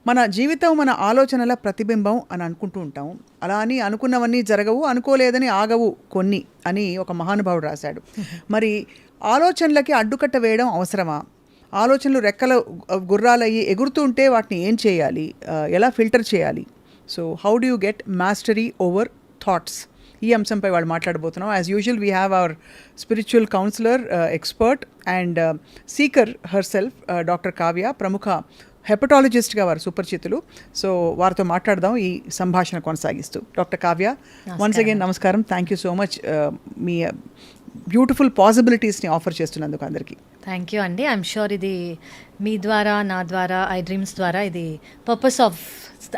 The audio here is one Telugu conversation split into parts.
మన జీవితం మన ఆలోచనల ప్రతిబింబం అని అనుకుంటూ ఉంటాం. అలా అని అనుకున్నవన్నీ జరగవు, అనుకోలేదని ఆగవు కొన్ని అని ఒక మహానుభావుడు రాశాడు. మరి ఆలోచనలకి అడ్డుకట్ట వేయడం అవసరమా? ఆలోచనలు రెక్కల గుర్రాలయ్యి ఎగురుతూ ఉంటే వాటిని ఏం చేయాలి, ఎలా ఫిల్టర్ చేయాలి? So how do you get mastery over thoughts? ఈ అంశంపై వాళ్ళు మాట్లాడబోతున్నాం. As usual we have our spiritual counsellor, expert and seeker herself, doctor Kavya, ప్రముఖ హెపటాలజిస్ట్గా వారు సుపరిచితులు. సో వారితో మాట్లాడదాం ఈ సంభాషణ కొనసాగిస్తూ. డాక్టర్ కావ్య, వన్స్ అగైన్ నమస్కారం. థ్యాంక్ యూ సో మచ్ మీ బ్యూటిఫుల్ పాసిబిలిటీస్ని ఆఫర్ చేస్తున్నందుకు అందరికీ. థ్యాంక్ యూ అండి. ఐఎమ్ షూర్ ఇది మీ ద్వారా, నా ద్వారా, ఐ డ్రీమ్స్ ద్వారా ఇది purpose of,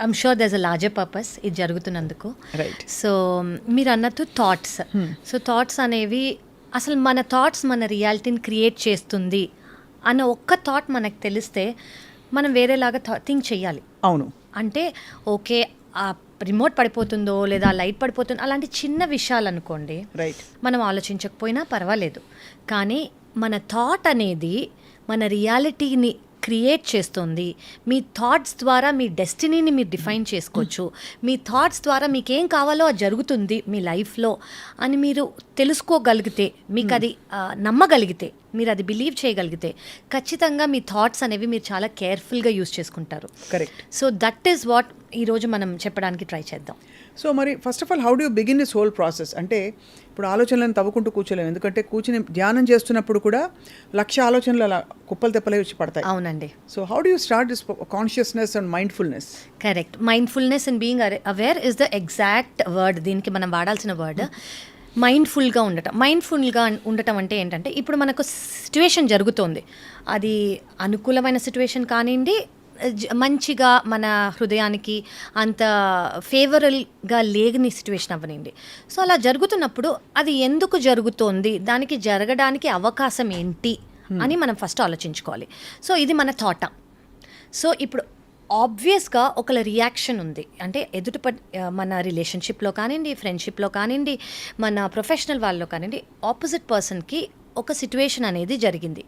I'm sure there is a larger purpose ఇది జరుగుతున్నందుకు. రైట్. సో మీరు అన్నట్టు థాట్స్. సో థాట్స్ అనేవి అసలు మన థాట్స్ మన రియాలిటీని క్రియేట్ చేస్తుంది అన్న ఒక్క థాట్ మనకు తెలిస్తే మనం వేరేలాగా థింక్ చేయాలి. అవును. అంటే ఓకే, ఆ రిమోట్ పడిపోతుందో లేదా లైట్ పడిపోతుందో అలాంటి చిన్న విషయాలు అనుకోండి, రైట్, మనం ఆలోచించకపోయినా పర్వాలేదు. కానీ మన థాట్ అనేది మన రియాలిటీని క్రియేట్ చేస్తుంది. మీ థాట్స్ ద్వారా మీ డెస్టినీని మీరు డిఫైన్ చేసుకోవచ్చు. మీ థాట్స్ ద్వారా మీకేం కావాలో అది జరుగుతుంది మీ లైఫ్లో అని మీరు తెలుసుకోగలిగితే, మీకు అది నమ్మగలిగితే, మీరు అది బిలీవ్ చేయగలిగితే ఖచ్చితంగా మీ థాట్స్ అనేవి మీరు చాలా కేర్ఫుల్గా యూస్ చేసుకుంటారు. Correct. So that is what ఈరోజు మనం చెప్పడానికి ట్రై చేద్దాం. సో మరి first of all how do you begin this whole process? అంటే ఇప్పుడు ఆలోచనలను తవ్వుకుంటూ కూర్చోలేము, ఎందుకంటే కూర్చుని ధ్యానం చేస్తున్నప్పుడు కూడా లక్ష ఆలోచనలు అలా కుప్పలు తెప్పలే వచ్చి పడతాయి. అవునండి. So how do you start this consciousness and mindfulness? Correct. Mindfulness and being aware is the exact word. దీనికి మనం వాడాల్సిన వర్డ్ మైండ్ఫుల్గా ఉండటం. మైండ్ఫుల్గా ఉండటం అంటే ఏంటంటే, ఇప్పుడు మనకు సిచ్యువేషన్ జరుగుతోంది, అది అనుకూలమైన సిచ్యువేషన్ కానివ్వండి, మంచిగా మన హృదయానికి అంత ఫేవరబుల్గా లేని సిచ్యువేషన్ అవ్వనండి. సో అలా జరుగుతున్నప్పుడు అది ఎందుకు జరుగుతోంది, దానికి జరగడానికి అవకాశం ఏంటి అని మనం ఫస్ట్ ఆలోచించుకోవాలి. సో ఇది మన థాటా. సో ఇప్పుడు ఆబ్వియస్గా ఒకళ్ళ రియాక్షన్ ఉంది అంటే మన రిలేషన్షిప్లో కానివ్వండి, ఫ్రెండ్షిప్లో కానివ్వండి, మన ప్రొఫెషనల్ వాళ్ళలో కానివ్వండి, ఆపోజిట్ పర్సన్కి ఒక సిట్యువేషన్ అనేది జరిగింది.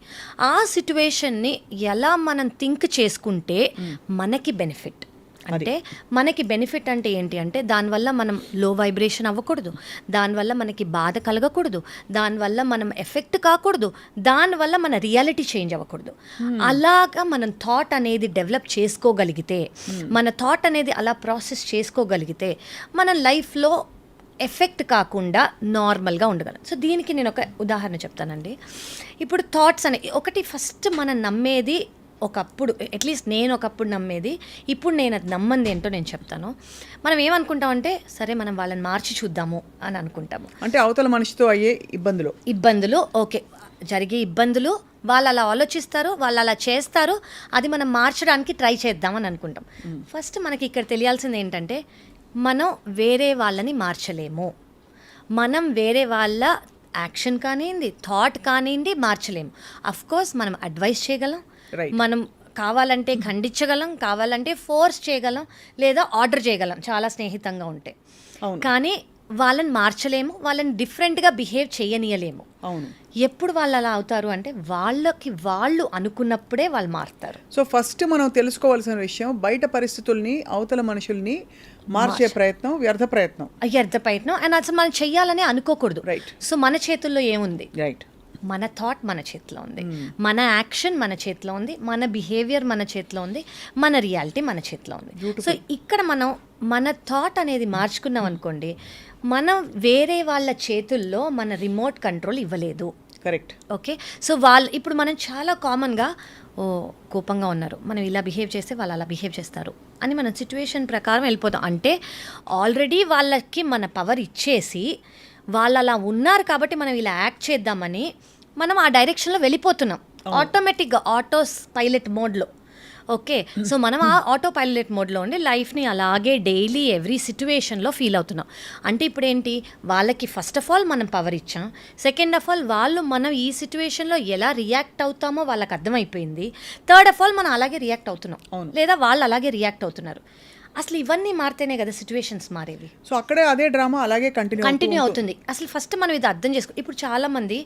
ఆ సిట్యువేషన్ని ఎలా మనం థింక్ చేసుకుంటే మనకి బెనిఫిట్. అంటే మనకి బెనిఫిట్ అంటే ఏంటి అంటే, దానివల్ల మనం లో వైబ్రేషన్ అవ్వకూడదు, దానివల్ల మనకి బాధ కలగకూడదు, దానివల్ల మనం ఎఫెక్ట్ కాకూడదు, దానివల్ల మన రియాలిటీ చేంజ్ అవ్వకూడదు. అలాగా మనం థాట్ అనేది డెవలప్ చేసుకోగలిగితే, మన థాట్ అనేది అలా ప్రాసెస్ చేసుకోగలిగితే మన లైఫ్లో ఎఫెక్ట్ కాకుండా నార్మల్గా ఉండగలం. సో దీనికి నేను ఒక ఉదాహరణ చెప్తానండి. ఇప్పుడు థాట్స్ ఒకటి ఫస్ట్ మనం నమ్మేది, ఒకప్పుడు అట్లీస్ట్ నేను ఒకప్పుడు నమ్మేది, ఇప్పుడు నేను అది నమ్మంది ఏంటో నేను చెప్తాను. మనం ఏమనుకుంటామంటే, సరే మనం వాళ్ళని మార్చి చూద్దాము అని అనుకుంటాము. అంటే అవతల మనిషితో అయ్యే ఇబ్బందులు ఓకే, జరిగే ఇబ్బందులు, వాళ్ళు అలా ఆలోచిస్తారు, వాళ్ళు అలా చేస్తారు, అది మనం మార్చడానికి ట్రై చేద్దామని అనుకుంటాం. ఫస్ట్ మనకి ఇక్కడ తెలియాల్సింది ఏంటంటే, మనం వేరే వాళ్ళని మార్చలేము. మనం వేరే వాళ్ళ యాక్షన్ కానివ్వండి, థాట్ కానివ్వండి మార్చలేము. అఫ్కోర్స్ మనం అడ్వైస్ చేయగలం, మనం కావాలంటే ఖండించగలం, కావాలంటే ఫోర్స్ చేయగలం, లేదా ఆర్డర్ చేయగలం చాలా స్నేహితంగా ఉంటే. కానీ వాళ్ళని మార్చలేము, వాళ్ళని డిఫరెంట్గా బిహేవ్ చేయనీయలేము. అవును. ఎప్పుడు వాళ్ళు అలా అవుతారు అంటే, వాళ్ళు అనుకున్నప్పుడే వాళ్ళు మారుతారు. సో ఫస్ట్ మనం తెలుసుకోవాల్సిన విషయం, బయట పరిస్థితుల్ని, అవతల మనుషుల్ని మార్చే ప్రయత్నం వ్యర్థ ప్రయత్నం అండ్ అసలు మనం చెయ్యాలని అనుకోకూడదు. రైట్. సో మన చేతుల్లో ఏముంది? రైట్. మన థాట్ మన చేతిలో ఉంది, మన యాక్షన్ మన చేతిలో ఉంది, మన బిహేవియర్ మన చేతిలో ఉంది, మన రియాలిటీ మన చేతిలో ఉంది. సో ఇక్కడ మనం మన థాట్ అనేది మార్చుకున్నాం అనుకోండి, మనం వేరే వాళ్ళ చేతుల్లో మన రిమోట్ కంట్రోల్ ఇవ్వలేదు. కరెక్ట్. ఓకే. సో ఇప్పుడు మనం చాలా కామన్గా కోపంగా ఉన్నారు, మనం ఇలా బిహేవ్ చేస్తే వాళ్ళు అలా బిహేవ్ చేస్తారు అని మనం సిచ్యువేషన్ ప్రకారం వెళ్ళిపోతాం. అంటే ఆల్రెడీ వాళ్ళకి మన పవర్ ఇచ్చేసి, వాళ్ళు అలా ఉన్నారు కాబట్టి మనం ఇలా యాక్ట్ చేద్దామని మనం ఆ డైరెక్షన్లో వెళ్ళిపోతున్నాం ఆటోమేటిక్గా, పైలట్ మోడ్లో. ఓకే. సో మనం ఆ ఆటో పైలట్ మోడ్లో ఉండి లైఫ్ని అలాగే డైలీ ఎవ్రీ సిచ్యువేషన్లో ఫీల్ అవుతున్నాం. అంటే ఇప్పుడు ఏంటి, వాళ్ళకి ఫస్ట్ ఆఫ్ ఆల్ మనం పవర్ ఇచ్చాం, సెకండ్ ఆఫ్ ఆల్ మనం ఈ సిచ్యువేషన్లో ఎలా రియాక్ట్ అవుతామో వాళ్ళకి అర్థమైపోయింది, థర్డ్ ఆఫ్ ఆల్ మనం అలాగే రియాక్ట్ అవుతున్నాం, లేదా వాళ్ళు అలాగే రియాక్ట్ అవుతున్నారు. అసలు ఇవన్నీ మారితేనే కదా సిచ్యువేషన్స్ మారేవి. సో అక్కడే అదే డ్రామా అలాగే కంటిన్యూ అవుతుంది. అసలు ఫస్ట్ మనం ఇది అర్థం ఇప్పుడు చాలామంది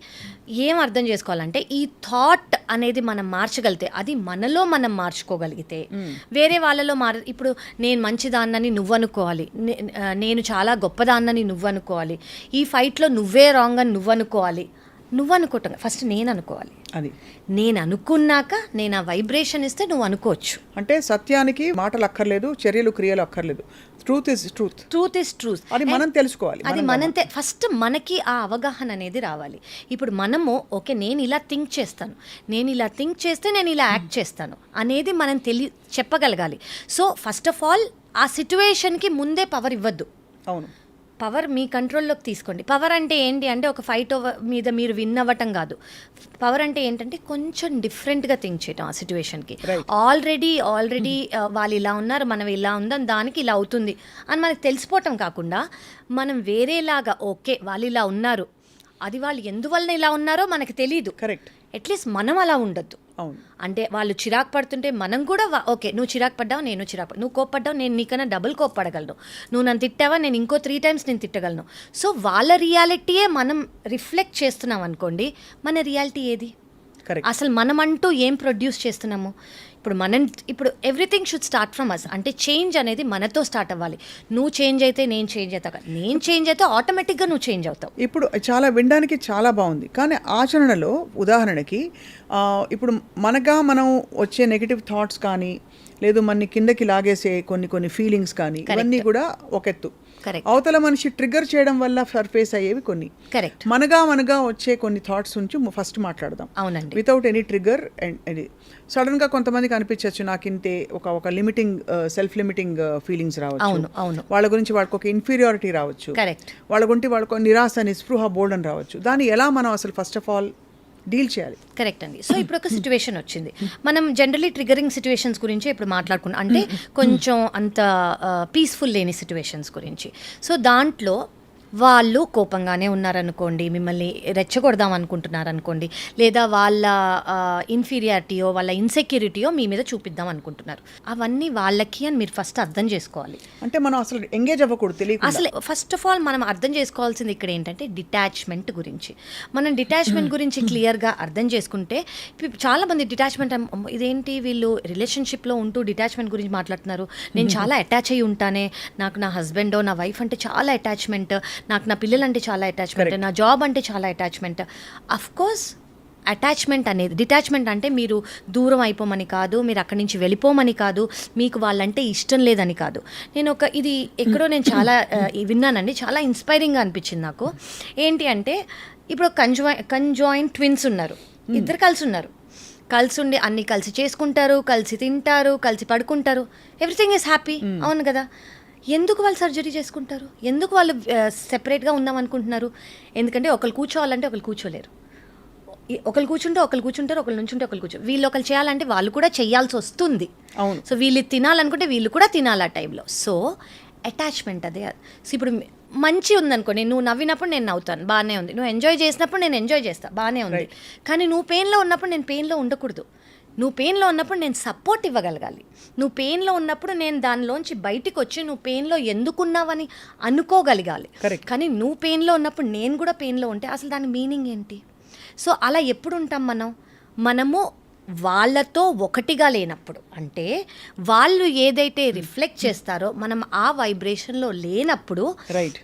ఏం అర్థం చేసుకోవాలంటే ఈ థాట్ అనేది మనం మార్చగలిగితే, అది మనలో మనం మార్చుకోగలిగితే వేరే వాళ్ళలో ఇప్పుడు నేను మంచిదాన్నని నువ్వు అనుకోవాలి, నేను చాలా గొప్పదాన్నని నువ్వు అనుకోవాలి, ఈ ఫైట్లో నువ్వే రాంగ్ అని నువ్వు అనుకోవాలి. నువ్వు అనుకోవటం ఫస్ట్ నేను అనుకోవాలి. అది నేను అనుకున్నాక నేను ఆ వైబ్రేషన్ ఇస్తే నువ్వు అనుకోవచ్చు. అంటే సత్యానికి మాటలు అక్కర్లేదు, చర్యలు క్రియలు అక్కర్లేదు. Truth is truth. అది మనం తెలుసుకోవాలి. అది మనం ఫస్ట్ మనకి ఆ అవగాహన అనేది రావాలి. ఇప్పుడు మనము ఓకే నేను ఇలా థింక్ చేస్తాను, నేను ఇలా థింక్ చేస్తే నేను ఇలా యాక్ట్ చేస్తాను అనేది మనం చెప్పగలగాలి. సో ఫస్ట్ ఆఫ్ ఆల్ ఆ సిచ్యువేషన్కి ముందే పవర్ ఇవ్వద్దు. అవును, పవర్ మీ కంట్రోల్లోకి తీసుకోండి. పవర్ అంటే ఏంటి అంటే ఒక ఫైట్ మీద మీరు విన్ అవ్వటం కాదు. పవర్ అంటే ఏంటంటే కొంచెం డిఫరెంట్గా థింక్ చేయటం ఆ సిచ్యువేషన్కి. ఆల్రెడీ వాళ్ళు ఇలా ఉన్నారు, మనం ఇలా ఉందాం, దానికి ఇలా అవుతుంది అని మనకు తెలిసిపోవటం కాకుండా మనం వేరేలాగా ఓకే వాళ్ళు ఇలా ఉన్నారు, అది వాళ్ళు ఎందువల్ల ఇలా ఉన్నారో మనకు తెలియదు. కరెక్ట్. అట్లీస్ట్ మనం అలా ఉండొద్దు. అంటే వాళ్ళు చిరాకు పడుతుంటే మనం కూడా ఓకే నువ్వు చిరాకు పడ్డావు, నేను చిరాకు నువ్వు కోప్పడ్డావు, నేను నీకన్నా డబుల్ కోప్పడగలను, నువ్వు నన్ను తిట్టావా, నేను ఇంకో 3 times నేను తిట్టగలను. సో వాళ్ళ రియాలిటీయే మనం రిఫ్లెక్ట్ చేస్తున్నాం అనుకోండి, మన రియాలిటీ ఏది? అసలు మనం అంటూ ఏం ప్రొడ్యూస్ చేస్తున్నాము? ఇప్పుడు everything should start from us. అంటే చేంజ్ అనేది మనతో స్టార్ట్ అవ్వాలి. నువ్వు చేంజ్ అయితే నేను చేంజ్ అవుతా, నేను చేంజ్ అయితే ఆటోమేటిక్గా నువ్వు చేంజ్ అవుతావు. ఇప్పుడు చాలా వినడానికి చాలా బాగుంది, కానీ ఆచరణలో ఉదాహరణకి ఇప్పుడు మనం వచ్చే నెగిటివ్ థాట్స్ కానీ లేదు మన కిందకి లాగేసే కొన్ని ఫీలింగ్స్ కానీ ఇవన్నీ కూడా ఒక ఎత్తు. అవతల మనిషి ట్రిగ్గర్ చేయడం వల్ల సర్ఫేస్ అయ్యేవి కొన్ని. కరెక్ట్. మనగా వచ్చే కొన్ని థాట్స్ నుంచి ఫస్ట్ మాట్లాడదాం. అవునండి. Without any trigger. And sudden గా కొంతమందికి అనిపించవచ్చు నాకు ఇంతే ఒక లిమిటింగ్ సెల్ఫ్ లిమిటింగ్ ఫీలింగ్స్ రావచ్చు. అవును. వాళ్ళ గురించి వాళ్ళకి ఒక ఇన్ఫీరియారిటీ రావచ్చు. కరెక్ట్. వాళ్ళ గురించి వాళ్ళకి నిరాశ నిస్పృహ బోల్డన్ రావచ్చు. దాన్ని ఎలా మనం అసలు ఫస్ట్ ఆఫ్ ఆల్ డీల్ చేయాలి? కరెక్ట్ అండి. సో ఇప్పుడు ఒక సిచ్యువేషన్ వచ్చింది, మనం జనరలీ ట్రిగరింగ్ సిచ్యువేషన్స్ గురించి ఇప్పుడు మాట్లాడుకున్నాం, అంటే కొంచెం అంత పీస్ఫుల్ లేని సిచ్యువేషన్స్ గురించి. సో దాంట్లో వాళ్ళు కోపంగానే ఉన్నారనుకోండి, మిమ్మల్ని రెచ్చగొడదాం అనుకుంటున్నారనుకోండి, లేదా వాళ్ళ ఇన్ఫీరియారిటీయో వాళ్ళ ఇన్సెక్యూరిటీయో మీ మీద చూపిద్దాం అనుకుంటున్నారు. అవన్నీ వాళ్ళకి అని మీరు ఫస్ట్ అర్థం చేసుకోవాలి. అంటే మనం అసలు ఎంగేజ్ అవ్వకూడదు, తెలియదు. అసలు ఫస్ట్ ఆఫ్ ఆల్ మనం అర్థం చేసుకోవాల్సింది ఇక్కడ ఏంటంటే డిటాచ్మెంట్ గురించి. మనం డిటాచ్మెంట్ గురించి క్లియర్గా అర్థం చేసుకుంటే, చాలామంది డిటాచ్మెంట్ ఇదేంటి వీళ్ళు రిలేషన్షిప్లో ఉంటూ డిటాచ్మెంట్ గురించి మాట్లాడుతున్నారు, నేను చాలా అటాచ్ అయ్యి ఉంటానే, నాకు నా హస్బెండో నా వైఫ్ అంటే చాలా అటాచ్మెంట్, నాకు నా పిల్లలంటే చాలా అటాచ్మెంట్, నా జాబ్ అంటే చాలా అటాచ్మెంట్. అఫ్కోర్స్ అటాచ్మెంట్ అనేది, డిటాచ్మెంట్ అంటే మీరు దూరం అయిపోమని కాదు, మీరు అక్కడి నుంచి వెళ్ళిపోమని కాదు, మీకు వాళ్ళంటే ఇష్టం లేదని కాదు. నేను ఇది ఎక్కడో నేను చాలా విన్నానండి, చాలా ఇన్స్పైరింగ్గా అనిపించింది నాకు. ఏంటి అంటే ఇప్పుడు కంజాయింట్ ట్విన్స్ ఉన్నారు, ఇద్దరు కలిసి ఉన్నారు, కలిసి ఉండి అన్నీ కలిసి చేసుకుంటారు, కలిసి తింటారు, కలిసి పడుకుంటారు, ఎవ్రీథింగ్ ఈజ్ హ్యాపీ. అవును కదా? ఎందుకు వాళ్ళు సర్జరీ చేసుకుంటారు? ఎందుకు వాళ్ళు సెపరేట్గా ఉందాం అనుకుంటున్నారు? ఎందుకంటే ఒకరు కూర్చోవాలంటే ఒకరు కూర్చోలేరు, ఒకరు కూర్చుంటే ఒకరు కూర్చుంటారు, ఒకరు నుంచుంటే ఒకరు కూర్చోరు. వీళ్ళు ఒకరు చేయాలంటే వాళ్ళు కూడా చేయాల్సి వస్తుంది. అవును. సో వీళ్ళు తినాలనుకుంటే వీళ్ళు కూడా తినాలి ఆ టైంలో. సో అటాచ్మెంట్ అదే. సో ఇప్పుడు మంచి ఉందనుకోండి, నువ్వు నవ్వినప్పుడు నేను నవ్వుతాను, బాగానే ఉంది, నువ్వు ఎంజాయ్ చేసినప్పుడు నేను ఎంజాయ్ చేస్తాను, బాగానే ఉంది. కానీ నువ్వు పెయిన్లో ఉన్నప్పుడు నేను పెయిన్లో ఉండకూడదు. నువ్వు పెయిన్లో ఉన్నప్పుడు నేను సపోర్ట్ ఇవ్వగలగాలి. నువ్వు పెయిన్లో ఉన్నప్పుడు నేను దానిలోంచి బయటికి వచ్చి నువ్వు పెయిన్లో ఎందుకున్నావని అనుకోగలగాలి. కానీ నువ్వు పెయిన్లో ఉన్నప్పుడు నేను కూడా పెయిన్లో ఉంటే అసలు దాని మీనింగ్ ఏంటి? సో అలా ఎప్పుడు ఉంటాం మనము వాళ్ళతో ఒకటిగా లేనప్పుడు, అంటే వాళ్ళు ఏదైతే రిఫ్లెక్ట్ చేస్తారో మనం ఆ వైబ్రేషన్లో లేనప్పుడు,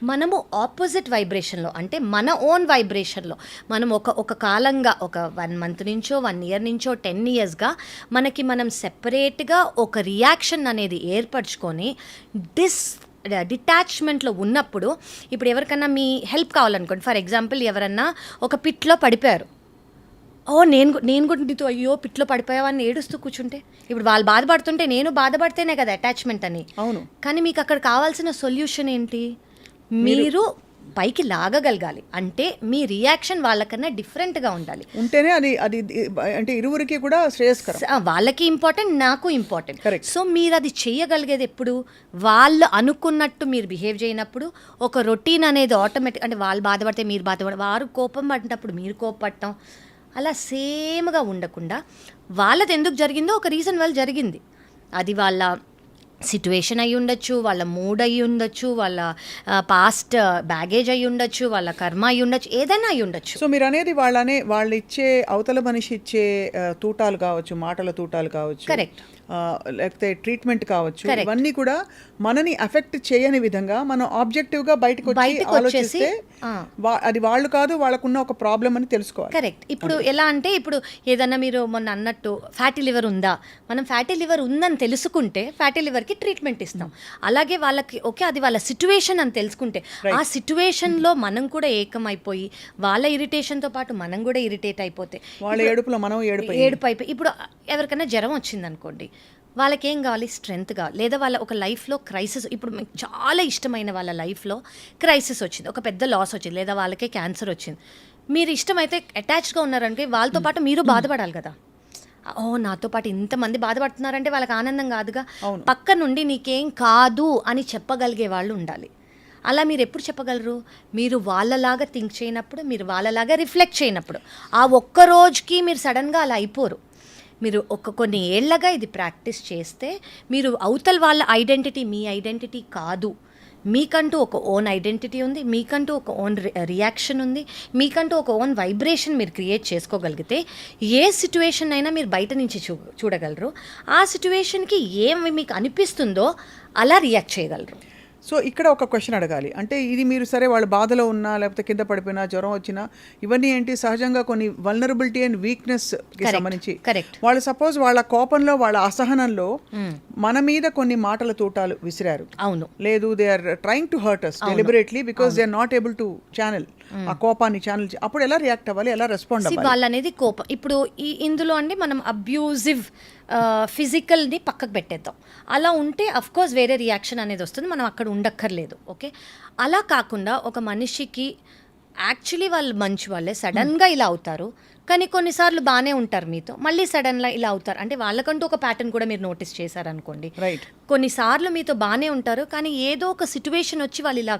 మనము ఆపోజిట్ వైబ్రేషన్లో, అంటే మన ఓన్ వైబ్రేషన్లో మనం ఒక కాలంగా ఒక 1 month నుంచో 1 year నుంచో 10 yearsగా మనం సెపరేట్గా ఒక రియాక్షన్ అనేది ఏర్పరచుకొని డిటాచ్మెంట్లో ఉన్నప్పుడు, ఇప్పుడు ఎవరికన్నా మీ హెల్ప్ కావాలనుకోండి, ఫర్ ఎగ్జాంపుల్ ఎవరన్నా ఒక పిట్లో పడిపోయారు, నేను కూడా నీతో అయ్యో పిట్లో పడిపోయావా అని ఏడుస్తూ కూర్చుంటే, ఇప్పుడు వాళ్ళు బాధపడుతుంటే నేను బాధపడితేనే కదా అటాచ్మెంట్ అని. అవును. కానీ మీకు అక్కడ కావాల్సిన సొల్యూషన్ ఏంటి? మీరు పైకి లాగగలగాలి, అంటే మీ రియాక్షన్ వాళ్ళకన్నా డిఫరెంట్గా ఉండాలి, ఉంటేనే అది అంటే ఇరువురికి కూడా శ్రేయస్కరం. వాళ్ళకి ఇంపార్టెంట్, నాకు ఇంపార్టెంట్. సో మీరు అది చేయగలిగేది ఎప్పుడు? వాళ్ళు అనుకున్నట్టు మీరు బిహేవ్ చేయనప్పుడు, ఒక రొటీన్ అనేది ఆటోమేటిక్, అంటే వాళ్ళు బాధపడితే మీరు బాధపడ, వారు కోపం పడినప్పుడు మీరు కోపపడటం, అలా సేమ్గా ఉండకుండా వాళ్ళది ఎందుకు జరిగిందో ఒక రీజన్ వల్ల జరిగింది, అది వాళ్ళ సిట్యుయేషన్ అయి ఉండొచ్చు, వాళ్ళ మూడ్ అయి ఉండొచ్చు, వాళ్ళ పాస్ట్ బ్యాగేజ్ అయి ఉండొచ్చు, వాళ్ళ కర్మ అయి ఉండొచ్చు, ఏదైనా అయి ఉండొచ్చు. సో మీరు అనేది వాళ్ళు ఇచ్చే అవతల మనిషి ఇచ్చే తూటాలు కావచ్చు, మాటల తూటాలు కావచ్చు, కరెక్ట్, లేకపోతే ట్రీట్మెంట్ కావచ్చు, ఇవన్నీ కూడా మనని అఫెక్ట్ చేయని విధంగా మనం ఆబ్జెక్టివ్ గా బయటకు ఆలోచిస్తే అది వాళ్ళు కాదు, వాళ్ళకున్న ఒక ప్రాబ్లం అని తెలుసుకోవాలి. కరెక్ట్. ఇప్పుడు ఎలా అంటే, ఇప్పుడు ఏదన్నా మీరు మొన్న అన్నట్టు ఫ్యాటీ లివర్ ఉందా, మనం ఫ్యాటీ లివర్ ఉందని తెలుసుకుంటే ఫ్యాటీ లివర్కి ట్రీట్మెంట్ ఇస్తాం. అలాగే వాళ్ళకి ఓకే అది వాళ్ళ సిచ్యువేషన్ అని తెలుసుకుంటే ఆ సిచ్యువేషన్లో మనం కూడా ఏకమైపోయి వాళ్ళ ఇరిటేషన్తో పాటు మనం కూడా ఇరిటేట్ అయిపోతే వాళ్ళ ఏడుపులో మనం ఏడుపు అయిపోయి, ఇప్పుడు ఎవరికైనా జ్వరం వచ్చిందనుకోండి, వాళ్ళకేం కావాలి, స్ట్రెంగ్త్ కావాలి. లేదా వాళ్ళ ఒక లైఫ్లో క్రైసిస్, ఇప్పుడు మీకు చాలా ఇష్టమైన వాళ్ళ లైఫ్లో క్రైసిస్ వచ్చింది, ఒక పెద్ద లాస్ వచ్చింది, లేదా వాళ్ళకే క్యాన్సర్ వచ్చింది. మీరు ఇష్టమైతే అటాచ్డ్గా ఉన్నారంటే వాళ్ళతో పాటు మీరు బాధపడాలి కదా. ఓ నాతో పాటు ఇంతమంది బాధపడుతున్నారంటే వాళ్ళకి ఆనందం కాదుగా. పక్క నుండి నీకేం కాదు అని చెప్పగలిగే వాళ్ళు ఉండాలి. అలా మీరు ఎప్పుడు చెప్పగలరు? మీరు వాళ్ళలాగా థింక్ చేయనప్పుడు, మీరు వాళ్ళలాగా రిఫ్లెక్ట్ చేయనప్పుడు. ఆ ఒక్క రోజుకి మీరు సడన్గా అలా అయిపోరు. మీరు కొన్ని ఏళ్ళగా ఇది ప్రాక్టీస్ చేస్తే మీరు అవతల వాళ్ళ ఐడెంటిటీ మీ ఐడెంటిటీ కాదు, మీకంటూ ఒక ఓన్ ఐడెంటిటీ ఉంది, మీకంటూ ఒక ఓన్ రియాక్షన్ ఉంది, మీకంటూ ఒక ఓన్ వైబ్రేషన్ మీరు క్రియేట్ చేసుకోగలిగితే ఏ సిచ్యువేషన్ అయినా మీరు బయట నుంచి చూడగలరు. ఆ సిచ్యువేషన్కి ఏమి మీకు అనిపిస్తుందో అలా రియాక్ట్ చేయగలరు. సో ఇక్కడ ఒక క్వశ్చన్ అడగాలి. అంటే ఇది మీరు సరే వాళ్ళు బాధలో ఉన్నా, లేకపోతే కింద పడిపోయినా, జ్వరం వచ్చినా, ఇవన్నీ ఏంటి సహజంగా కొన్ని వల్నరబిలిటీ అండ్ వీక్నెస్కి సంబంధించి. వాళ్ళు సపోజ్ వాళ్ళ కోపంలో, వాళ్ళ అసహనంలో మన మీద కొన్ని మాటల తూటాలు విసిరారు, అవును, లేదు they are trying to hurt us deliberately because they are not able to channel ఆ కోపాన్ని ఛానల్. అప్పుడు ఎలా రియాక్ట్ అవ్వాలి, ఎలా రెస్పాండ్ అవ్వాలి? వాళ్ళు అనేది కోపం. ఇప్పుడు ఇందులో అండి మనం అబ్యూజివ్ ఫిజికల్ని పక్కకు పెట్టేద్దాం. అలా ఉంటే అఫ్కోర్స్ వేరే రియాక్షన్ అనేది వస్తుంది, మనం అక్కడ ఉండక్కర్లేదు. ఓకే, అలా కాకుండా ఒక మనిషికి యాక్చువల్లీ వాళ్ళు మంచి వాళ్ళే, సడన్గా ఇలా అవుతారు, కానీ కొన్నిసార్లు బాగానే ఉంటారు మీతో, మళ్ళీ సడన్గా ఇలా అవుతారు. అంటే వాళ్ళకంటూ ఒక ప్యాటర్న్ కూడా మీరు నోటీస్ చేశారనుకోండి. రైట్, కొన్నిసార్లు మీతో బాగానే ఉంటారు, కానీ ఏదో ఒక సిచ్యువేషన్ వచ్చి వాళ్ళు ఇలా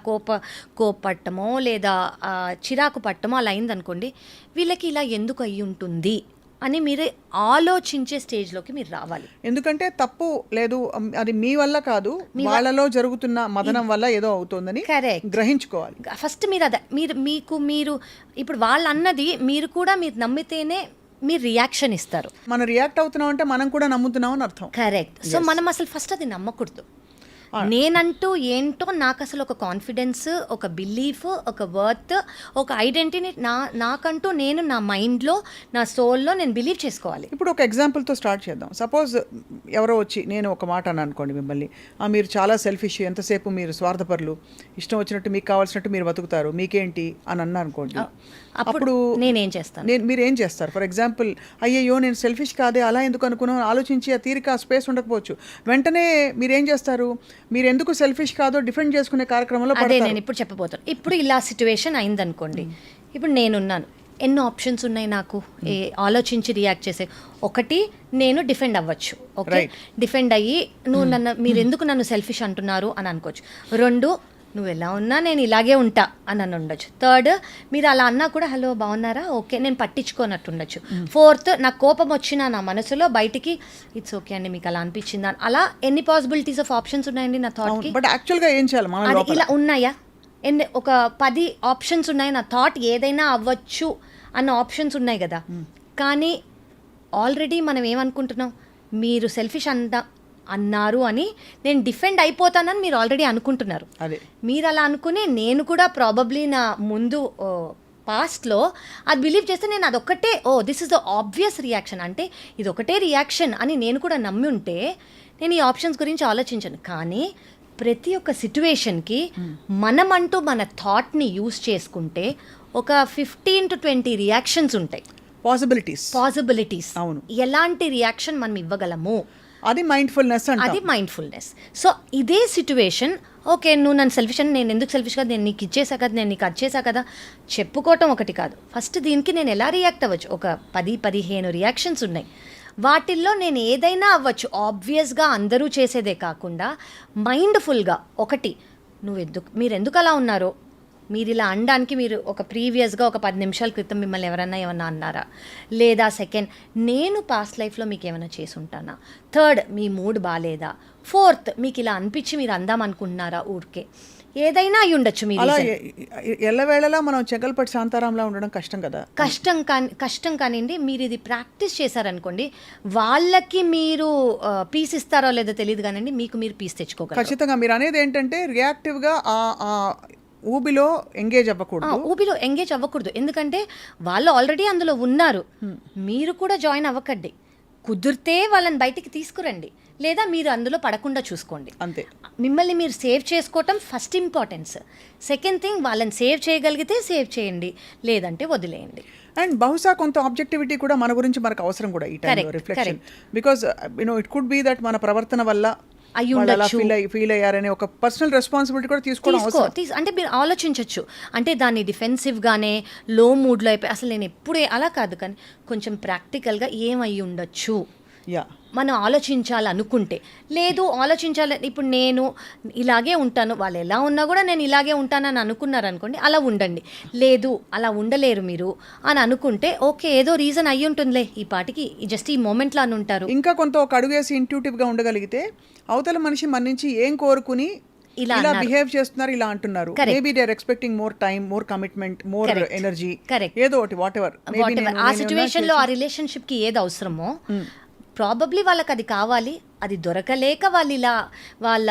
కోపట్టమో లేదా చిరాకు పట్టమో అలా అయిందనుకోండి, వీళ్ళకి ఇలా ఎందుకు అయ్యి ఉంటుంది అని మీరే ఆలోచించే స్టేజ్లోకి మీరు రావాలి. ఎందుకంటే తప్పు లేదు, అది మీ వల్ల కాదు, వాళ్ళలో జరుగుతున్న మదనం వల్ల ఏదో అవుతుందని గ్రహించుకోవాలి. ఫస్ట్ మీరు అదే మీరు ఇప్పుడు వాళ్ళు అన్నది మీరు కూడా మీరు నమ్మితేనే మీరు రియాక్షన్ ఇస్తారు. మనం రియాక్ట్ అవుతున్నాం అంటే మనం కూడా నమ్ముతున్నాం అని అర్థం. కరెక్ట్. సో మనం అసలు ఫస్ట్ అది నమ్మకూడదు. నేనంటూ ఏంటో నాకు అసలు ఒక కాన్ఫిడెన్స్, ఒక బిలీఫ్, ఒక వర్త్, ఒక ఐడెంటిటీ నాకంటూ నేను నా మైండ్లో, నా సోల్లో నేను బిలీవ్ చేసుకోవాలి. ఇప్పుడు ఒక ఎగ్జాంపుల్తో స్టార్ట్ చేద్దాం. సపోజ్ ఎవరో వచ్చి నేను ఒక మాట అని అనుకోండి మిమ్మల్ని, మీరు చాలా సెల్ఫిష్, ఎంతసేపు మీరు స్వార్థపరులు, ఇష్టం వచ్చినట్టు మీకు కావాల్సినట్టు మీరు బతుకుతారు, మీకేంటి అని అన్నా అనుకోండి. అప్పుడు నేనేం చేస్తాను? మీరు ఏం చేస్తారు? ఫర్ ఎగ్జాంపుల్, అయ్యయ్యో నేను సెల్ఫిష్ కాదే, అలా ఎందుకు అనుకున్నాను ఆలోచించి ఆ తీరిక స్పేస్ ఉండకపోవచ్చు. వెంటనే మీరేం చేస్తారు? మీరు ఎందుకు సెల్ఫిష్ కాదో డిఫెండ్ చేసుకునే కార్యక్రమంలో అదే నేను ఇప్పుడు చెప్పబోతాను. ఇప్పుడు ఇలా సిచ్యువేషన్ అయిందనుకోండి, ఇప్పుడు నేనున్నాను, ఎన్నో ఆప్షన్స్ ఉన్నాయి నాకు ఆలోచించి రియాక్ట్ చేసే. ఒకటి, నేను డిఫెండ్ అవ్వచ్చు. ఓకే, డిఫెండ్ అయ్యి మీరు ఎందుకు నన్ను సెల్ఫిష్ అంటున్నారు అని అనుకోవచ్చు. రెండు, నువ్వు ఎలా ఉన్నా నేను ఇలాగే ఉంటా అని ఉండొచ్చు. థర్డ్, మీరు అలా అన్నా కూడా హలో బాగున్నారా, ఓకే, నేను పట్టించుకోనట్టు ఉండొచ్చు. ఫోర్త్, నాకు కోపం వచ్చినా నా మనసులో బయటికి ఇట్స్ ఓకే అండి మీకు అలా అనిపించిందా, అలా ఎన్ని పాసిబిలిటీస్ ఆఫ్ ఆప్షన్స్ ఉన్నాయండి నా థాట్కి. బట్ యాక్చువల్గా ఏం చేయాలి? అది ఇలా ఉన్నాయా? ఒక 10 ఆప్షన్స్ ఉన్నాయి, నా థాట్ ఏదైనా అవ్వచ్చు అన్న ఆప్షన్స్ ఉన్నాయి కదా. కానీ ఆల్రెడీ మనం ఏమనుకుంటున్నాం, మీరు సెల్ఫిష్ అన్నారు అని నేను డిఫెండ్ అయిపోతానని మీరు ఆల్రెడీ అనుకుంటున్నారు. మీరు అలా అనుకుని నేను కూడా ప్రాబబ్లీ నా ముందు పాస్ట్లో అది బిలీవ్ చేస్తే నేను అదొక్కటే this is the obvious reaction, అంటే ఇది ఒకటే రియాక్షన్ అని నేను కూడా నమ్మి ఉంటే నేను ఈ ఆప్షన్స్ గురించి ఆలోచించను. కానీ ప్రతి ఒక్క సిచ్యువేషన్కి మనమంటూ మన థాట్ని యూజ్ చేసుకుంటే ఒక 15 to 20 రియాక్షన్స్ ఉంటాయి, పాసిబిలిటీస్. అవును, ఎలాంటి రియాక్షన్ మనం ఇవ్వగలము, అది మైండ్ఫుల్నెస్. సో ఇదే సిచ్యువేషన్, ఓకే నువ్వు నన్ను సెల్ఫిష్ అని, నేను ఎందుకు సెల్ఫిష్ కదా, నేను నీకు ఇచ్చేసా కదా, నేను నీకు వచ్చేసా కదా చెప్పుకోవటం ఒకటి కాదు. ఫస్ట్ దీనికి నేను ఎలా రియాక్ట్ అవ్వచ్చు, ఒక 10-15 రియాక్షన్స్ ఉన్నాయి. వాటిల్లో నేను ఏదైనా అవ్వచ్చు. ఆబ్వియస్గా అందరూ చేసేదే కాకుండా మైండ్ఫుల్గా ఒకటి, మీరు ఎందుకు అలా ఉన్నారో మీరు ఇలా అనడానికి మీరు ఒక ప్రీవియస్గా ఒక 10 నిమిషాల క్రితం మిమ్మల్ని ఎవరన్నా ఏమన్నా అన్నారా, లేదా సెకండ్ నేను పాస్ట్ లైఫ్లో మీకు ఏమైనా చేసి ఉంటానా, థర్డ్ మీ మూడ్ బాగాలేదా, ఫోర్త్ మీకు ఇలా అనిపించి మీరు అందాం అనుకుంటున్నారా, ఊరికే ఏదైనా అయి ఉండొచ్చు. మీ అలా ఎల్లవేళలా మనం చెగల్పట్టి శాంతారాంలా ఉండడం కష్టం కదా. కష్టం కానివ్వండి, మీరు ఇది ప్రాక్టీస్ చేశారనుకోండి, వాళ్ళకి మీరు పీస్ ఇస్తారో లేదో తెలియదు కానివ్వండి, మీకు మీరు పీస్ తెచ్చుకోగలరు. ఖచ్చితంగా మీరు అనేది ఏంటంటే రియాక్టివ్గా ఆ ఊబిలో ఎంగేజ్ అవ్వకూడదు. ఎందుకంటే వాళ్ళు ఆల్రెడీ అందులో ఉన్నారు, మీరు కూడా జాయిన్ అవ్వకండి. కుదిరితే వాళ్ళని బయటికి తీసుకురండి, లేదా మీరు అందులో పడకుండా చూసుకోండి. అంతే. మిమ్మల్ని మీరు సేవ్ చేసుకోవటం ఫస్ట్ ఇంపార్టెన్స్. సెకండ్ థింగ్, వాళ్ళని సేవ్ చేయగలిగితే సేవ్ చేయండి, లేదంటే వదిలేయండి. అండ్ బహుశా కొంత ఆబ్జెక్టివిటీ కూడా మన గురించి మనకు అవసరం కూడా ఈ టైంలో, reflection. Because it could be that మన ప్రవర్తన వల్ల ఫీల్ అయ్యారనే ఒక పర్సనల్ రెస్పాన్సిబిలిటీ కూడా తీసుకోవడం అవసరం. అంటే మీరు ఆలోచించవచ్చు, అంటే దాన్ని డిఫెన్సివ్గానే లో మూడ్లో అయిపోయి అసలు నేను ఎప్పుడే అలా కాదు, కానీ కొంచెం ప్రాక్టికల్గా ఏమై ఉండొచ్చు మనం ఆలోచించాలనుకుంటే. లేదు ఆలోచించాలి, ఇప్పుడు నేను ఇలాగే ఉంటాను, వాళ్ళు ఎలా ఉన్నా కూడా నేను ఇలాగే ఉంటానని అనుకున్నారనుకోండి, అలా ఉండండి. లేదు అలా ఉండలేరు మీరు అని అనుకుంటే ఓకే, ఏదో రీజన్ అయ్యి ఉంటుందిలే, ఈ పాటికి జస్ట్ ఈ మూమెంట్లో అని ఉంటారు. ఇంకా కొంత ఒక అడుగేసి ఇంట్యూటివ్గా ఉండగలిగితే అవతల మనిషి మన నుంచి ఏం కోరుకుని ఇలా బిహేవ్ చేస్తున్నారు, ఇలా అంటున్నారు, maybe they are expecting more time, more commitment, more energy, ఏదో ఒకటి వాట్ ఎవర్ ఆ సిచ్యువేషన్ లో ఆ రిలేషన్షిప్ కి ఏది అవసరమో ప్రాబబ్లీ వాళ్ళకి అది కావాలి, అది దొరకలేక వాళ్ళు ఇలా వాళ్ళ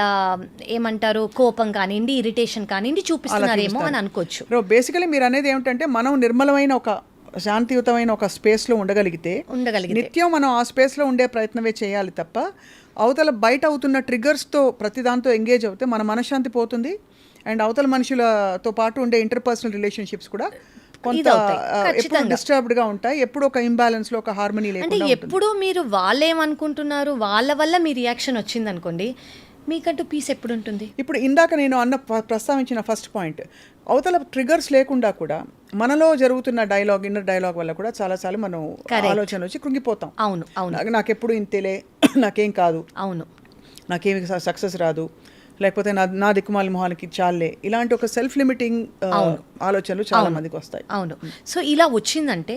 ఏమంటారు కోపం కానివ్వండి, ఇరిటేషన్ కానివ్వండి చూపిస్తున్నారేమో అని అనుకోవచ్చు. బేసికలీ మీరు అనేది ఏమిటంటే మనం నిర్మలమైన ఒక శాంతియుతమైన ఒక స్పేస్లో ఉండగలిగితే నిత్యం మనం ఆ స్పేస్లో ఉండే ప్రయత్నమే చేయాలి తప్ప అవతల బయట అవుతున్న ట్రిగర్స్తో ప్రతి దాంతో ఎంగేజ్ అవుతే మన మనశ్శాంతి పోతుంది. అండ్ అవతల మనుషులతో పాటు ఉండే ఇంటర్పర్సనల్ రిలేషన్షిప్స్ కూడా కొంత ఎప్పుడు డిస్టర్బ్డ్ గా ఉంటాయి, ఎప్పుడు ఒక ఇంబ్యాలెన్స్ లో ఒక హార్మనీ లేకుండా అంటే ఎప్పుడు మీరు వాళ్ళేమనుకుంటున్నారు, వాళ్ళ వల్ల మీ రియాక్షన్ వచ్చింది అనుకోండి, మీకంటూ పీస్ ఎప్పుడు ఉంటుంది. ఇప్పుడు ఇందాక నేను ప్రస్తావించిన ఫస్ట్ పాయింట్, అవతల ట్రిగర్స్ లేకుండా కూడా మనలో జరుగుతున్న ఇన్నర్ డైలాగ్ వల్ల కూడా చాలాసార్లు మనం ఆలోచన వచ్చి కృంగిపోతాం. అవును, నాకెప్పుడు ఇంతేలే, నాకేం కాదు, అవును, నాకేమి సక్సెస్ రాదు, లేకపోతే నా దిక్కుమాలి మొహానికి చాలే, ఇలాంటి ఒక సెల్ఫ్ లిమిటింగ్ ఆలోచనలు చాలా మందికి వస్తాయి. అవును. సో ఇలా వచ్చిందంటే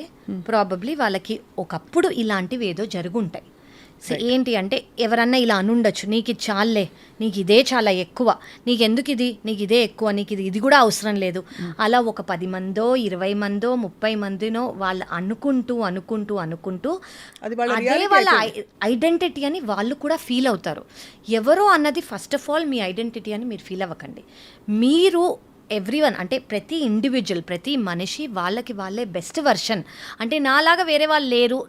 ప్రాబబ్లీ వాళ్ళకి ఒకప్పుడు ఇలాంటివి ఏదో జరుగుంటాయి. సో ఏంటి అంటే ఎవరన్నా ఇలా అనుండొచ్చు, నీకు ఇది చాలే, నీకు ఇదే చాలా ఎక్కువ, నీకెందుకు ఇది, నీకు ఇదే ఎక్కువ, నీకు ఇది కూడా అవసరం లేదు. అలా ఒక 10 మందో 20 మందో 30 మందినో వాళ్ళు అనుకుంటూ అదే వాళ్ళ ఐడెంటిటీ అని వాళ్ళు కూడా ఫీల్ అవుతారు. ఎవరో అన్నది first of all me identity అని మీరు ఫీల్ అవ్వకండి. మీరు ఎవ్రీవన్ అంటే ప్రతి ఇండివిజువల్, ప్రతి మనిషి వాళ్ళకి వాళ్ళే బెస్ట్ వర్షన్. అంటే నాలాగా వేరే వాళ్ళు లేరు,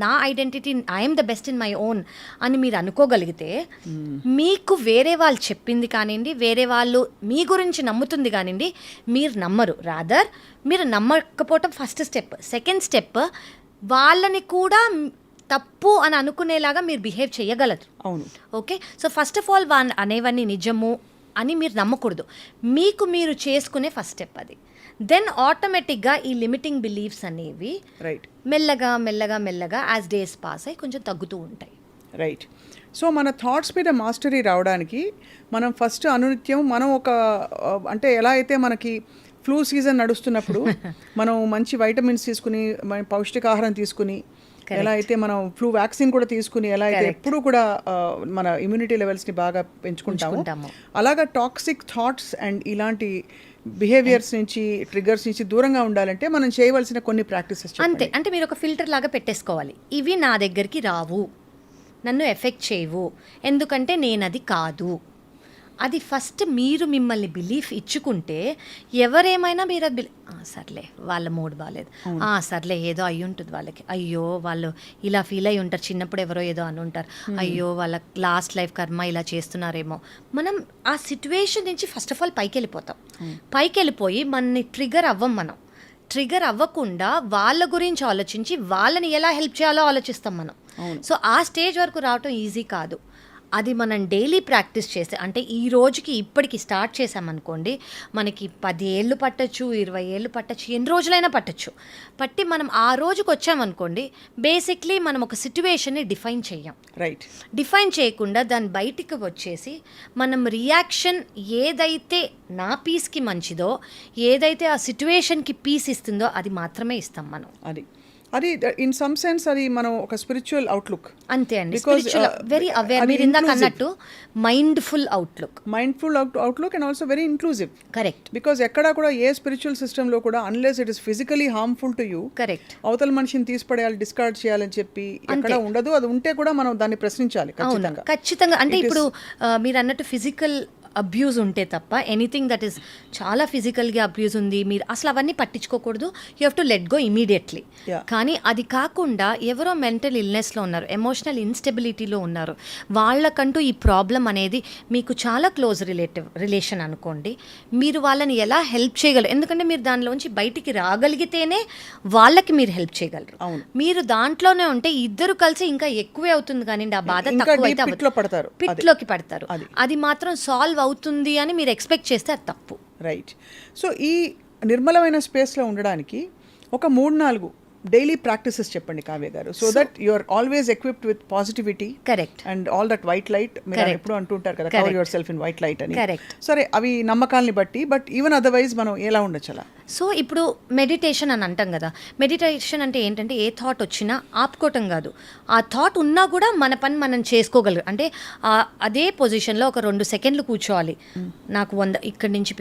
నా identity I'm the best in my own అని మీరు అనుకోగలిగితే మీకు వేరే వాళ్ళు చెప్పింది కానివ్వండి, వేరే వాళ్ళు మీ గురించి నమ్ముతుంది కానివ్వండి, మీరు నమ్మరు. రాదర్ మీరు నమ్మకపోవటం ఫస్ట్ స్టెప్. సెకండ్ స్టెప్, వాళ్ళని కూడా తప్పు అని అనుకునేలాగా మీరు బిహేవ్ చేయగలరు. అవును, okay. So first of all అనేవన్నీ నిజము అని మీరు నమ్మకూడదు. మీకు మీరు చేసుకునే ఫస్ట్ స్టెప్ అది. దెన్ ఆటోమేటిక్గా ఈ లిమిటింగ్ బిలీఫ్స్ అనేవి మెల్లగా యాజ్ డేస్ పాస్ అయ్యి కొంచెం తగ్గుతూ ఉంటాయి. రైట్. సో మన థాట్స్ మీద మాస్టరీ రావడానికి మనం ఫస్ట్ అనునిత్యం మనం ఒక అంటే ఎలా అయితే మనకి ఫ్లూ సీజన్ నడుస్తున్నప్పుడు మనం మంచి వైటమిన్స్ తీసుకుని పౌష్టికాహారం తీసుకుని, ఎలా అయితే మనం ఫ్లూ వ్యాక్సిన్ కూడా తీసుకుని, ఎలా అయితే ఎప్పుడు కూడా మన ఇమ్యూనిటీ లెవెల్స్ని బాగా పెంచుకుంటాము, అలాగా టాక్సిక్ థాట్స్ అండ్ ఇలాంటి బిహేవియర్స్ నుంచి, ట్రిగర్స్ నుంచి దూరంగా ఉండాలంటే మనం చేయవలసిన కొన్ని ప్రాక్టీసెస్ అంతే. అంటే మీరు ఒక ఫిల్టర్ లాగా పెట్టేసుకోవాలి, ఇవి నా దగ్గరికి రావు, నన్ను ఎఫెక్ట్ చేయవు, ఎందుకంటే నేను అది కాదు. అది ఫస్ట్ మీరు మిమ్మల్ని బిలీఫ్ ఇచ్చుకుంటే ఎవరేమైనా మీరు అది సర్లే వాళ్ళ మూడ్ బాగాలేదు, సర్లే ఏదో అయ్యి ఉంటుంది వాళ్ళకి, అయ్యో వాళ్ళు ఇలా ఫీల్ అయ్యి ఉంటారు, చిన్నప్పుడు ఎవరో ఏదో అని ఉంటారు, అయ్యో వాళ్ళ లాస్ట్ లైఫ్ కర్మ ఇలా చేస్తున్నారేమో. మనం ఆ సిచ్యువేషన్ నుంచి ఫస్ట్ ఆఫ్ ఆల్ పైకి వెళ్ళిపోయి మనని ట్రిగర్ అవ్వకుండా వాళ్ళ గురించి ఆలోచించి వాళ్ళని ఎలా హెల్ప్ చేయాలో ఆలోచిస్తాం మనం. సో ఆ స్టేజ్ వరకు రావటం ఈజీ కాదు. అది మనం డైలీ ప్రాక్టీస్ చేస్తే అంటే ఈ రోజుకి ఇప్పటికి స్టార్ట్ చేసామనుకోండి, మనకి 10 ఏళ్ళు పట్టచ్చు, 20 ఏళ్ళు పట్టచ్చు, ఎన్ని రోజులైనా పట్టచ్చు. పట్టి మనం ఆ రోజుకి వచ్చామనుకోండి, బేసిక్లీ మనం ఒక సిట్యువేషన్ని డిఫైన్ చెయ్యం. రైట్. డిఫైన్ చేయకుండా దాని బయటికి వచ్చేసి మనం రియాక్షన్ ఏదైతే నా పీస్కి మంచిదో, ఏదైతే ఆ సిట్యువేషన్కి పీస్ ఇస్తుందో అది మాత్రమే ఇస్తాం మనం. అది ఇన్ సమ్ సెన్స్ అది మనం ఒక స్పిరిచువల్ అవుట్లుక్. అంతే అండి, వెరీ అవేర్. మీరు ఇందాక అన్నట్టు mindful outlook and also very inclusive. Correct. Because ఎక్కడా కూడా ఏ స్పిరిచువల్ సిస్టంలో కూడా unless it is physically harmful to you, correct, అవతల మనిషిని తీసిపడేయాలి, డిస్కార్డ్ చేయాలని చెప్పి ఎక్కడ ఉండదు. అది ఉంటే కూడా మనం దాన్ని ప్రశ్నించాలి ఖచ్చితంగా. అంటే ఇప్పుడు మీరు అన్నట్టు ఫిజికల్ అబ్యూజ్ ఉంటే తప్ప ఎనీథింగ్ దట్ ఈస్ చాలా ఫిజికల్గా అబ్యూజ్ ఉంది, మీరు అసలు అవన్నీ పట్టించుకోకూడదు. You have to let go immediately. కానీ అది కాకుండా ఎవరో మెంటల్ ఇల్నెస్లో ఉన్నారు, ఎమోషనల్ ఇన్స్టెబిలిటీలో ఉన్నారు, వాళ్ళకంటూ ఈ ప్రాబ్లం అనేది మీకు చాలా క్లోజ్ రిలేషన్ అనుకోండి, మీరు వాళ్ళని ఎలా హెల్ప్ చేయగలరు? ఎందుకంటే మీరు దానిలోంచి బయటికి రాగలిగితేనే వాళ్ళకి మీరు హెల్ప్ చేయగలరు. మీరు దాంట్లోనే ఉంటే ఇద్దరు కలిసి ఇంకా ఎక్కువే అవుతుంది, కానీ ఆ బాధ పిట్లోకి పడతారు. అది మాత్రం సాల్వ్ అవుతుంది అని మీరు ఎక్స్పెక్ట్ చేస్తే అది తప్పు. రైట్. సో ఈ నిర్మలమైన స్పేస్లో ఉండడానికి ఒక 3-4 డైలీ ప్రాక్టీసెస్ చెప్పండి Kavya garu, so that you are always equipped with positivity. Correct. And all that white light, మీరు ఎప్పుడు అంటుంటారు కదా, cover yourself in white light అని. కరెక్ట్. సరే, అవి నమ్మకాలని బట్టి, బట్ ఈవెన్ అదర్వైజ్ మనం ఎలా ఉండొచ్చు అలా? సో ఇప్పుడు మెడిటేషన్ అని అంటాం కదా, మెడిటేషన్ అంటే ఏంటంటే ఏ థాట్ వచ్చినా ఆపుకోవటం కాదు, ఆ థాట్ ఉన్నా కూడా మన పని మనం చేసుకోగలరు. అంటే అదే పొజిషన్లో ఒక 2 సెకండ్లు కూర్చోవాలి. నాకు ఇక్కడి నుంచి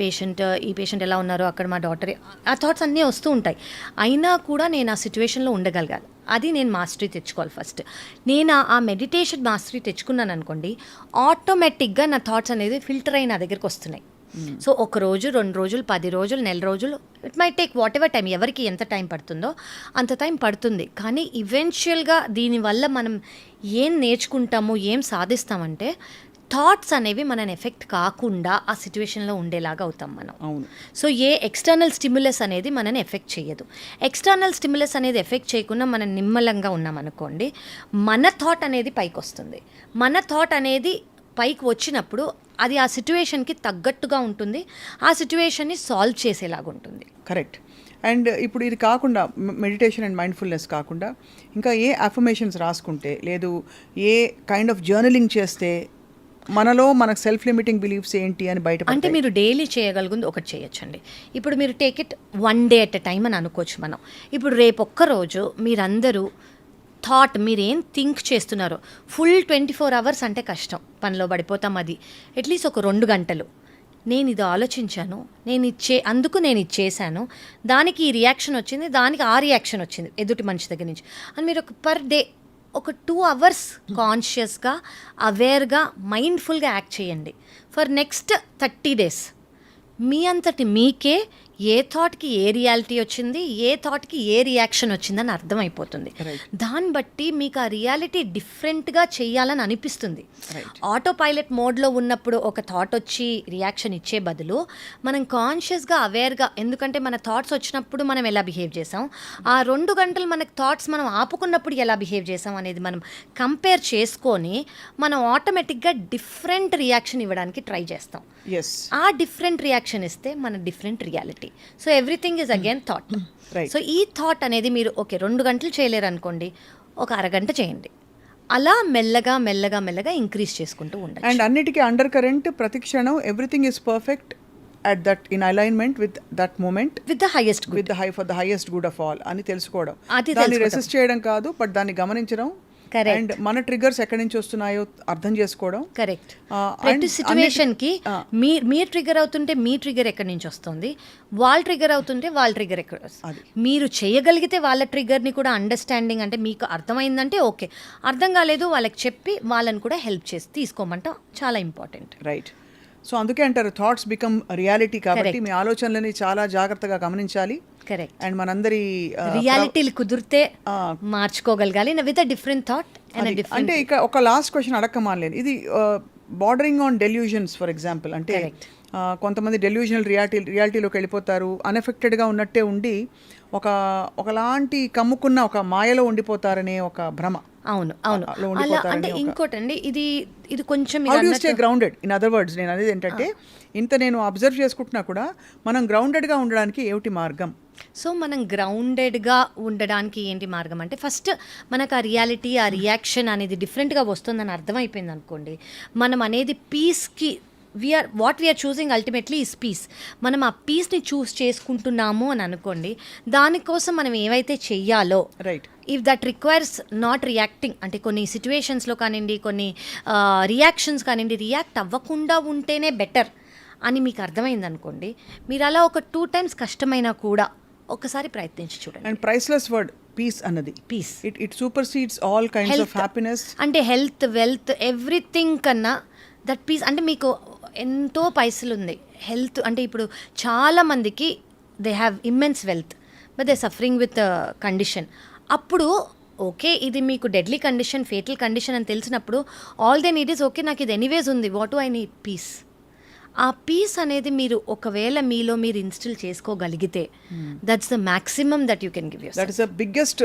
ఈ పేషెంట్ ఎలా ఉన్నారో, అక్కడ మా డాక్టర్, ఆ థాట్స్ అన్నీ వస్తూ ఉంటాయి. అయినా కూడా నేను ఆ సిచ్యువేషన్లో ఉండగలగాలి. అది నేను మాస్టరీ తెచ్చుకోవాలి ఫస్ట్. నేను ఆ మెడిటేషన్ మాస్టరీ తెచ్చుకున్నాను అనుకోండి, ఆటోమేటిక్గా నా థాట్స్ అనేది ఫిల్టర్ అయి నా దగ్గరికి వస్తున్నాయి. సో 1 రోజు, 2 రోజులు, 10 రోజులు, నెల రోజులు, it my take what ever time, ఎవరికి ఎంత టైం పడుతుందో అంత టైం పడుతుంది. కానీ ఈవెన్చువల్గా దీనివల్ల మనం ఏం నేర్చుకుంటాము, ఏం సాధిస్తామంటే థాట్స్ అనేవి మనని ఎఫెక్ట్ కాకుండా ఆ సిచ్యువేషన్లో ఉండేలాగా అవుతాం మనం. సో ఏ ఎక్స్టర్నల్ స్టిమ్యులస్ అనేది మనని ఎఫెక్ట్ చేయదు. ఎక్స్టర్నల్ స్టిమ్యులస్ అనేది ఎఫెక్ట్ చేయకుండా మనం నిమ్మలంగా ఉన్నామనుకోండి, మన థాట్ అనేది పైకి వస్తుంది. మన థాట్ అనేది పైకి వచ్చినప్పుడు అది ఆ సిచ్యువేషన్కి తగ్గట్టుగా ఉంటుంది, ఆ సిచ్యువేషన్ని సాల్వ్ చేసేలాగా ఉంటుంది. కరెక్ట్. అండ్ ఇప్పుడు ఇది కాకుండా, మెడిటేషన్ అండ్ మైండ్ఫుల్నెస్ కాకుండా ఇంకా ఏ అఫర్మేషన్స్ రాసుకుంటే, లేదు ఏ కైండ్ ఆఫ్ జర్నలింగ్ చేస్తే మనలో మనకు సెల్ఫ్ లిమిటింగ్ బిలీఫ్స్ ఏంటి అని బయట? అంటే మీరు డైలీ చేయగలిగింది ఒకటి చేయొచ్చండి. ఇప్పుడు మీరు take it 1 day at a time అని అనుకోవచ్చు మనం. ఇప్పుడు రేపు ఒక్కరోజు మీరందరూ థాట్, మీరేం థింక్ చేస్తున్నారో, ఫుల్ 24 అవర్స్ అంటే కష్టం, పనిలో పడిపోతాం. అది అట్లీస్ట్ ఒక 2 గంటలు, నేను ఇది ఆలోచించాను, అందుకు నేను ఇది చేశాను, దానికి ఈ రియాక్షన్ వచ్చింది, దానికి ఆ రియాక్షన్ వచ్చింది ఎదుటి మనిషి దగ్గర నుంచి అని మీరు ఒక పర్ డే ఒక 2 అవర్స్ కాన్షియస్గా, అవేర్గా, మైండ్ఫుల్గా యాక్ట్ చేయండి ఫర్ నెక్స్ట్ 30 డేస్. మీ అంతటి మీకే ఏ థాట్కి ఏ రియాలిటీ వచ్చింది, ఏ థాట్కి ఏ రియాక్షన్ వచ్చిందని అర్థమైపోతుంది. దాన్ని బట్టి మీకు ఆ రియాలిటీ డిఫరెంట్గా చేయాలని అనిపిస్తుంది. ఆటో పైలట్ మోడ్లో ఉన్నప్పుడు ఒక థాట్ వచ్చి రియాక్షన్ ఇచ్చే బదులు మనం కాన్షియస్గా, అవేర్గా, ఎందుకంటే మన థాట్స్ వచ్చినప్పుడు మనం ఎలా బిహేవ్ చేసాం, ఆ 2 గంటలు మనకు థాట్స్ మనం ఆపుకున్నప్పుడు ఎలా బిహేవ్ చేసాం అనేది మనం కంపేర్ చేసుకొని మనం ఆటోమేటిక్గా డిఫరెంట్ రియాక్షన్ ఇవ్వడానికి ట్రై చేస్తాం. ఆ డిఫరెంట్ రియాక్షన్ ఇస్తే మన different reality. So everything is again thought. So ఈ థాట్ అనేది మీరు 2 గంటలు చేయలేరు అనుకోండి, ఒక అరగంట చేయండి. అలా మెల్లగా మెల్లగా మెల్లగా ఇంక్రీజ్ చేసుకుంటూ ఉండాలి. అండ్ అన్నిటికీ అండర్ కరెంట్, ప్రతి క్షణం everything is perfect at that in alignment with that moment, with the highest good, for the highest good of all అని తెలుసుకోవడం. దాన్ని రెసిస్ట్ చేయడం కాదు, బట్ దాన్ని గమనించడం. అండ్ మన ట్రిగర్స్ ఎక్కడి నుంచి వస్తున్నాయో అర్థం చేసుకోవడం. కరెక్ట్. ప్రతి సిచ్యువేషన్కి మీరు ట్రిగర్ అవుతుంటే మీ ట్రిగర్ ఎక్కడి నుంచి వస్తుంది, వాళ్ళ ట్రిగర్ అవుతుంటే వాళ్ళ ట్రిగర్ ఎక్కడ వస్తుంది. మీరు చేయగలిగితే వాళ్ళ ట్రిగర్ని కూడా అండర్స్టాండింగ్, అంటే మీకు అర్థమైందంటే ఓకే, అర్థం కాలేదు వాళ్ళకి చెప్పి వాళ్ళని కూడా హెల్ప్ చేసి తీసుకోమంటాం, చాలా ఇంపార్టెంట్. రైట్. సో అందుకే అంటారు థాట్స్ బికమ్ రియాలిటీ. కాబట్టి మీ ఆలోచనలని చాలా జాగ్రత్తగా గమనించాలి. కరెక్ట్. అండ్ మనందరి రియాలిటీలు కుదిరితే మార్చుకోగలగాలి విత్ డిఫరెంట్ థాట్. అంటే ఇక ఒక లాస్ట్ క్వశ్చన్ అడక్కమానలేదు, ఇది bordering on delusions for example. అంటే కొంతమంది డెల్యూజనల్ రియాలిటీలోకి వెళ్ళిపోతారు, అన్ఎఫెక్టెడ్గా ఉన్నట్టే ఉండి ఒకలాంటి కమ్ముకున్న ఒక మాయలో ఉండిపోతారనే ఒక భ్రమ. అవును అవును లో అలా ఉండిపోతారని అంటే ఇంకోటండి ఇది కొంచెం హౌ మీరు డూ అన్నట్టు stay grounded? In other words నేను అనేది ఏంటంటే ఇంత నేను అబ్జర్వ్ చేసుకుంటున్నా కూడా మనం గ్రౌండెడ్గా ఉండడానికి ఏమిటి మార్గం? సో మనం గ్రౌండెడ్గా ఉండడానికి ఏంటి మార్గం అంటే ఫస్ట్ మనకు ఆ రియాలిటీ ఆ రియాక్షన్ అనేది డిఫరెంట్గా వస్తుందని అర్థమైపోయింది అనుకోండి, మనం అనేది పీస్కి we are choosing ultimately is peace. మనం ఆ పీస్ని చూస్ చేసుకుంటున్నాము అని అనుకోండి, దానికోసం మనం ఏవైతే చెయ్యాలో right. If that requires not reacting, అంటే కొన్ని సిచ్యువేషన్స్లో కానివ్వండి, కొన్ని రియాక్షన్స్ కానివ్వండి, రియాక్ట్ అవ్వకుండా ఉంటేనే బెటర్ అని మీకు అర్థమైంది అనుకోండి, మీరు అలా ఒక 2 times కష్టమైనా కూడా ఒకసారి ప్రయత్నించి చూడండి. అండ్ ప్రైస్లెస్ వర్డ్ పీస్ అన్నది. Peace it supersedes all kinds of happiness. అంటే హెల్త్, వెల్త్, ఎవ్రీథింగ్ కన్నా దట్ పీస్ అంటే మీకు ఎంతో పైసలు ఉంది, హెల్త్ అంటే ఇప్పుడు చాలామందికి they have immense wealth but they suffering with condition. అప్పుడు ఓకే ఇది మీకు డెడ్లీ కండిషన్, ఫేటల్ కండిషన్ అని తెలిసినప్పుడు all they need is okay నాకు ఇది ఎనీవేస్ ఉంది, what do I need? Peace. ఆ పీస్ అనేది మీరు ఒకవేళ మీలో మీరు ఇన్స్టిల్ చేసుకోగలిగితే that's the maximum that you can give your. That is the biggest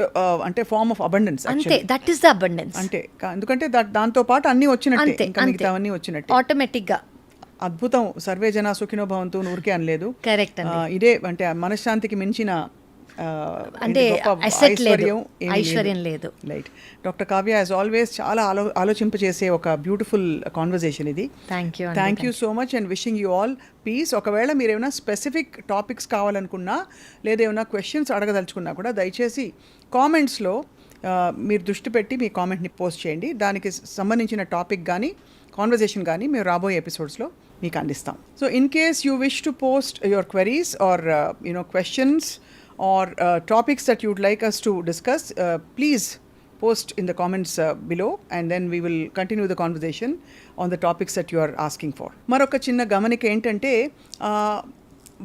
అంటే ఫార్మ్ ఆఫ్ అబండెన్స్. అంతే, దట్ ఈస్ ద అబండెన్స్. అంటే ఎందుకంటే దాంతో పాటు అన్నీ వచ్చినట్టే, అంతే, ఇంకా మిగతా అన్నీ వచ్చినట్టే. ఆటోమేటిక్గా అద్భుతం. సర్వే జన సుఖినో భవంతు ఊరికే అనలేదు. కరెక్ట్ అండి. ఇదే అంటే మనశ్శాంతికి మించిన అంటే asset లేదు, ఐశ్వర్యం లేదు. Right. Doctor Kavya as always చాలా ఆలోచింపచేసే ఒక బ్యూటిఫుల్ కాన్వర్జేషన్ ఇది. Thank you so much and wishing you all peace. ఒకవేళ మీరు ఏమైనా స్పెసిఫిక్ టాపిక్స్ కావాలనుకున్నా లేదా ఏమైనా క్వశ్చన్స్ అడగదలుచుకున్నా కూడా దయచేసి కామెంట్స్లో మీరు దృష్టి పెట్టి మీ కామెంట్ని పోస్ట్ చేయండి. దానికి సంబంధించిన టాపిక్ కానీ కాన్వర్జేషన్ కానీ మేము రాబోయే ఎపిసోడ్స్లో మీకు అందిస్తాం. So in case you wish to post your queries or questions or topics that you'd like us to discuss, please post in the comments below and then we will continue the conversation on the topics that you are asking for. మరొక చిన్న గమనిక ఏంటంటే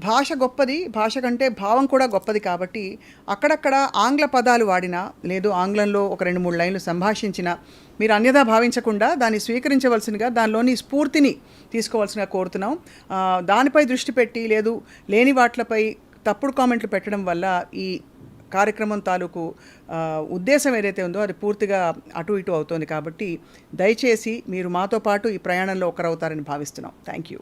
భాష గొప్పది, భాష కంటే భావం కూడా గొప్పది. కాబట్టి అక్కడక్కడ ఆంగ్ల పదాలు వాడినా లేదు ఆంగ్లంలో ఒక 2-3 లైన్లు సంభాషించినా మీరు అన్యథా భావించకుండా దాన్ని స్వీకరించవలసిందిగా, దానిలోని స్ఫూర్తిని తీసుకోవాల్సిందిగా కోరుతున్నాం. దానిపై దృష్టి పెట్టి లేదు లేని వాటిపై తప్పుడు కామెంట్లు పెట్టడం వల్ల ఈ కార్యక్రమం తాలూకు ఉద్దేశం ఏదైతే ఉందో అది పూర్తిగా అటు ఇటు అవుతోంది. కాబట్టి దయచేసి మీరు మాతో పాటు ఈ ప్రయాణంలో ఒకరవుతారని భావిస్తున్నాం. Thank you.